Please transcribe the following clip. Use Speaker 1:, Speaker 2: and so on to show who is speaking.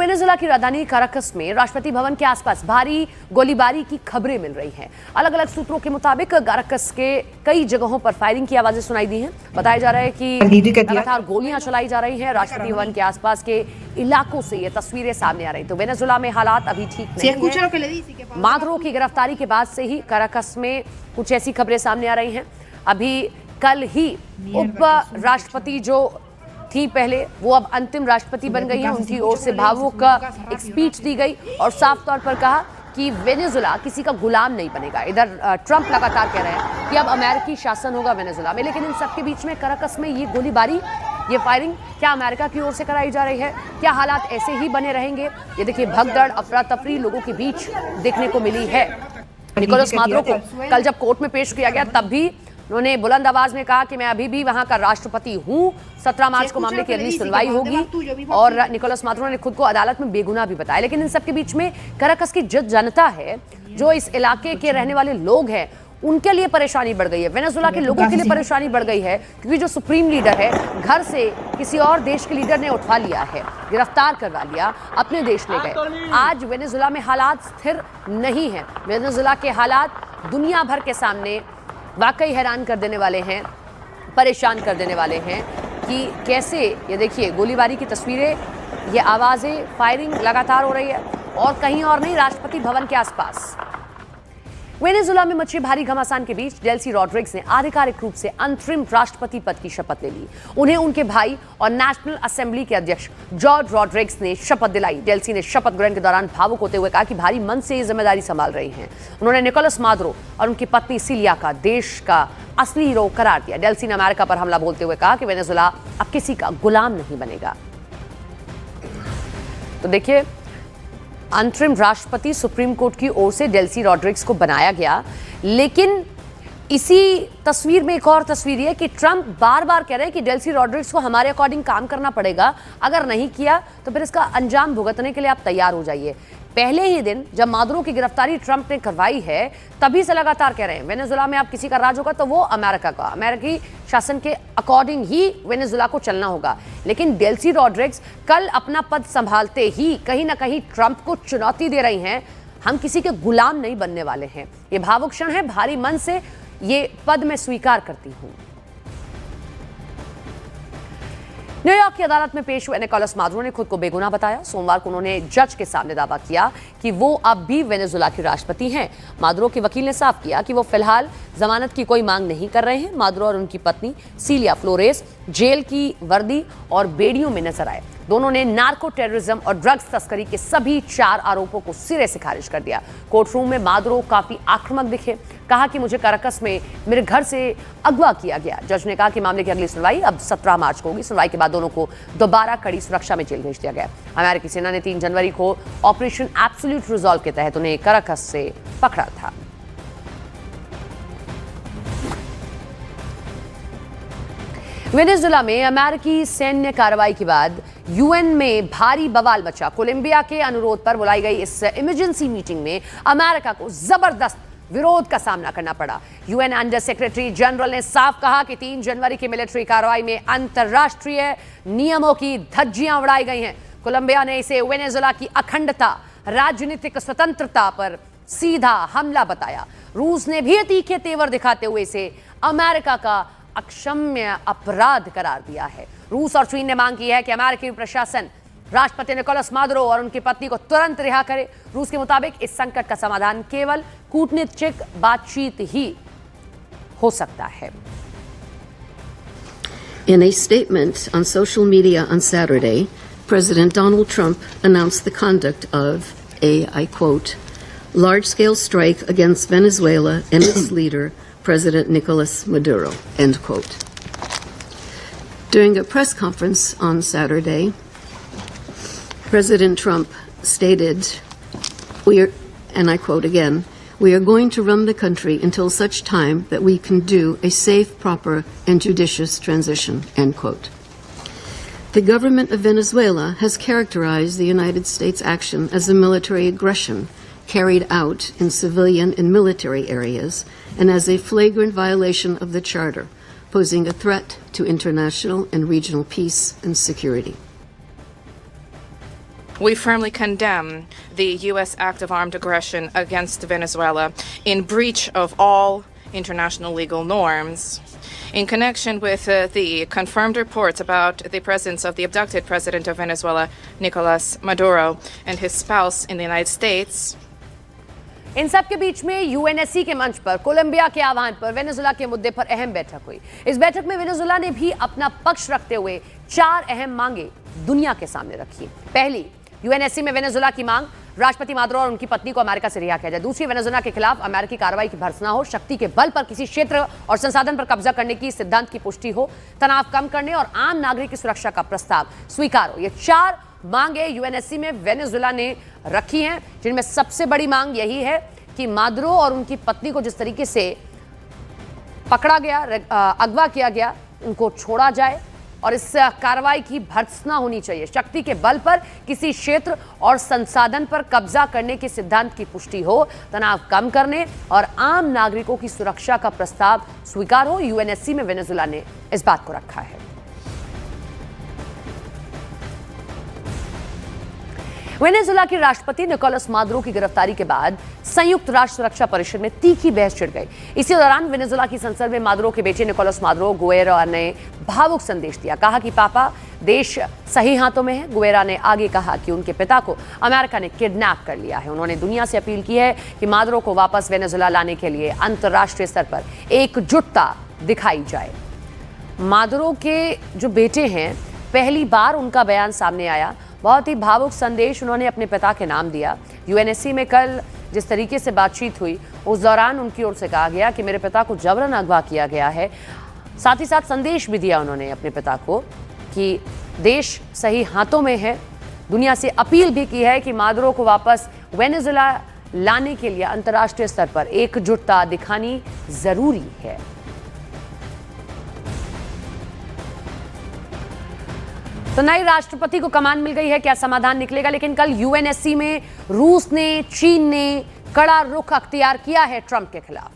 Speaker 1: Venezuela की राजधानी Caracas में राष्ट्रपति भवन के आसपास भारी गोलीबारी की खबरें मिल रही हैं। अलग अलग सूत्रों के मुताबिक काराकस के कई जगहों पर फायरिंग की आवाजें सुनाई दी हैं। बताया जा रहा है कि लगातार गोलियां चलाई जा रही हैं। राष्ट्रपति भवन के आसपास के इलाकों से ये तस्वीरें सामने आ रही। तो वेनेजुएला में हालात अभी ठीक नहीं है। मादुरो की गिरफ्तारी के बाद से ही काराकस में कुछ ऐसी खबरें सामने आ रही हैं। अभी कल ही उप राष्ट्रपति जो थी पहले, वो अब अंतिम राष्ट्रपति बन गई हैं। उनकी ओर से भावुक एक स्पीच दी गई और साफ तौर पर कहा कि वेनेजुएला किसी का गुलाम नहीं बनेगा। इधर ट्रंप लगातार कह रहे हैं कि अब अमेरिकी शासन होगा वेनेजुएला में। लेकिन इन सबके बीच में काराकस में ये गोलीबारी, ये फायरिंग क्या अमेरिका की ओर से कराई जा रही है? क्या हालात ऐसे ही बने रहेंगे? ये देखिए, भगदड़, अफरा तफरी लोगों के बीच देखने को मिली है। निकोलस मादुरो को कल जब कोर्ट में पेश किया गया तब भी उन्होंने बुलंद आवाज में कहा कि मैं अभी भी वहां का राष्ट्रपति हूं। 17 मार्च को मामले की अगली सुनवाई होगी और निकोलस मादुरो ने खुद को अदालत में बेगुनाह भी बताया। लेकिन इन सबके बीच में काराकस की जो जनता है, जो इस इलाके के रहने वाले लोग हैं, उनके लिए परेशानी बढ़ गई है। वेनेजुएला के लोगों के लिए परेशानी बढ़ गई है क्योंकि जो सुप्रीम लीडर है, घर से किसी और देश के लीडर ने उठवा लिया है, गिरफ्तार करवा लिया, अपने देश ले गए। आज वेनेजुएला में हालात स्थिर नहीं है। वेनेजुएला के हालात दुनिया भर के सामने वाकई हैरान कर देने वाले हैं, परेशान कर देने वाले हैं कि कैसे, ये देखिए गोलीबारी की तस्वीरें, ये आवाज़ें, फायरिंग लगातार हो रही है और कहीं और नहीं, राष्ट्रपति भवन के आसपास। वेनेजुएला में मची भारी घमासान के बीच डेल्सी रॉड्रिग्स ने आधिकारिक रूप से अंतरिम राष्ट्रपति पद की शपथ ले ली। उन्हें उनके भाई और नेशनल असेंबली के अध्यक्ष जॉर्ज रॉड्रिग्स ने शपथ दिलाई। डेल्सी ने शपथ ग्रहण के दौरान भावुक होते हुए कहा कि भारी मन से ये जिम्मेदारी संभाल रही हैं। उन्होंने निकोलस मादुरो और उनकी पत्नी सिलिया का देश का असली हीरो करार दिया। डेल्सी ने अमेरिका पर हमला बोलते हुए कहा कि वेनेजुएला अब किसी का गुलाम नहीं बनेगा। तो देखिए, अंतरिम राष्ट्रपति सुप्रीम कोर्ट की ओर से डेल्सी रॉड्रिग्स को बनाया गया। लेकिन इसी तस्वीर में एक और तस्वीर है कि ट्रंप बार बार कह रहे हैं कि डेल्सी रॉड्रिग्स को हमारे अकॉर्डिंग काम करना पड़ेगा, अगर नहीं किया तो फिर इसका अंजाम भुगतने के लिए आप तैयार हो जाइए। पहले ही दिन जब मादुरो की गिरफ्तारी ट्रंप ने करवाई है, तभी से लगातार कह रहे हैं वेनेजुएला में आप किसी का राज होगा तो वो अमेरिका का, अमेरिकी शासन के अकॉर्डिंग ही वेनेजुएला को चलना होगा। लेकिन डेल्सी रॉड्रिग्स कल अपना पद संभालते ही कहीं ना कहीं ट्रंप को चुनौती दे रही हैं, हम किसी के गुलाम नहीं बनने वाले हैं। ये भावुक क्षण है, भारी मन से ये पद मैं स्वीकार करती हूं। न्यूयॉर्क की अदालत में पेश हुए निकोलस मादुरो ने खुद को बेगुनाह बताया। सोमवार को उन्होंने जज के सामने दावा किया कि वो अब भी वेनेजुएला के राष्ट्रपति हैं। मादुरो के वकील ने साफ किया कि वो फिलहाल जमानत की कोई मांग नहीं कर रहे हैं। मादुरो और उनकी पत्नी सिलिया फ्लोरेस जेल की वर्दी और बेड़ियों में नजर आए। दोनों ने नार्को टेररिज्म और ड्रग्स तस्करी के सभी 4 आरोपों को सिरे से खारिज कर दिया। कोर्टरूम में मादुरो काफी आक्रामक दिखे, कहा कि मुझे काराकस में मेरे घर से अगवा किया गया। जज ने कहा कि मामले की अगली सुनवाई अब 17 मार्च को होगी। सुनवाई के बाद दोनों को दोबारा कड़ी सुरक्षा में जेल भेज दिया गया। अमेरिकी सेना ने 3 जनवरी को ऑपरेशन एब्सोल्यूट रिजॉल्व के तहत उन्हें काराकस से पकड़ा था। वेनेजुएला में अमेरिकी सैन्य कार्रवाई के बाद यूएन में भारी बवाल मचा। कोलंबिया के अनुरोध पर बुलाई गई इस इमरजेंसी मीटिंग में अमेरिका को जबरदस्त विरोध का सामना करना पड़ा। यूएन अंडर सेक्रेटरी जनरल ने साफ कहा कि 3 जनवरी की मिलिट्री कार्रवाई में अंतर्राष्ट्रीय नियमों की धज्जियां उड़ाई गई हैं। कोलंबिया ने इसे वेनेजुएला की अखंडता, राजनीतिक स्वतंत्रता पर सीधा हमला बताया। रूस ने भी तीखे तेवर दिखाते हुए इसे अमेरिका का अक्षम्य अपराध करार दिया है। रूस और चीन ने मांग की है कि अमेरिकी प्रशासन राष्ट्रपति निकोलस मादुरो और उनकी पत्नी को तुरंत रिहा करे। रूस के मुताबिक इस संकट का समाधान केवल कूटनीतिक बातचीत ही हो सकता है।
Speaker 2: In a statement on social media on Saturday, President Donald Trump announced the conduct of a, I quote, large-scale strike against Venezuela and its leader, President Nicolas Maduro, end quote. During a press conference on Saturday, President Trump stated, and I quote again, "We are going to run the country until such time that we can do a safe, proper, and judicious transition," end quote. The government of Venezuela has characterized the United States action as a military aggression carried out in civilian and military areas and as a flagrant violation of the Charter, posing a threat to international and regional peace and security.
Speaker 3: We firmly condemn the U.S. act of armed aggression against Venezuela in breach of all international legal norms. In connection with the confirmed reports about the presence of the abducted president of Venezuela, Nicolas Maduro, and his spouse in the United States,
Speaker 1: इन सब के बीच में UNSC के मंच पर Colombia के आह्वान पर Venezuela के मुद्दे पर अहम बैठक हुई। इस बैठक में वेनेजुला ने भी अपना पक्ष रखते हुए 4 अहम मांगे दुनिया के सामने रखी। पहली, यूएनएससी में वेनेजुला की मांग, राष्ट्रपति मादुरो और उनकी पत्नी को अमेरिका से रिहा किया जाए। दूसरी, वेनेजुला के खिलाफ अमेरिकी कार्रवाई की भर्त्सना हो, शक्ति के बल पर किसी क्षेत्र और संसाधन पर कब्जा करने की सिद्धांत की पुष्टि हो, तनाव कम करने और आम नागरिक की सुरक्षा का प्रस्ताव स्वीकार हो। ये 4 मांगे यूएनएससी में वेनेजुला ने रखी हैं, जिनमें सबसे बड़ी मांग यही है कि मादुरो और उनकी पत्नी को जिस तरीके से पकड़ा गया, अगवा किया गया, उनको छोड़ा जाए और इस कार्रवाई की भर्त्सना होनी चाहिए। शक्ति के बल पर किसी क्षेत्र और संसाधन पर कब्जा करने के सिद्धांत की पुष्टि हो, तनाव कम करने और आम नागरिकों की सुरक्षा का प्रस्ताव स्वीकार हो। यूएनएससी में वेनेजुला ने इस बात को रखा है। वेनेजुला के राष्ट्रपति निकोलस मादुरो की गिरफ्तारी के बाद संयुक्त राष्ट्र सुरक्षा परिषद में तीखी बहस छिड़ गई। इसी दौरान वेनेजुला की संसद में मादुरो के बेटे निकोलस मादुरो गुएरा ने भावुक संदेश दिया। कहा कि पापा, देश सही हाथों में है। गुएरा ने आगे कहा कि उनके पिता को अमेरिका ने किडनैप कर लिया है। उन्होंने दुनिया से अपील की है कि मादुरो को वापस वेनेजुला लाने के लिए अंतर्राष्ट्रीय स्तर पर एकजुटता दिखाई जाए। मादुरो के जो बेटे हैं, पहली बार उनका बयान सामने आया। बहुत ही भावुक संदेश उन्होंने अपने पिता के नाम दिया। यूएनएससी में कल जिस तरीके से बातचीत हुई, उस दौरान उनकी ओर से कहा गया कि मेरे पिता को जबरन अगवा किया गया है। साथ ही साथ संदेश भी दिया उन्होंने अपने पिता को कि देश सही हाथों में है। दुनिया से अपील भी की है कि मादुरो को वापस वेनेजुला लाने के लिए अंतर्राष्ट्रीय स्तर पर एकजुटता दिखानी जरूरी है। तो नए राष्ट्रपति को कमान मिल गई है, क्या समाधान निकलेगा? लेकिन कल यूएनएससी में रूस ने, चीन ने कड़ा रुख अख्तियार किया है ट्रंप के खिलाफ।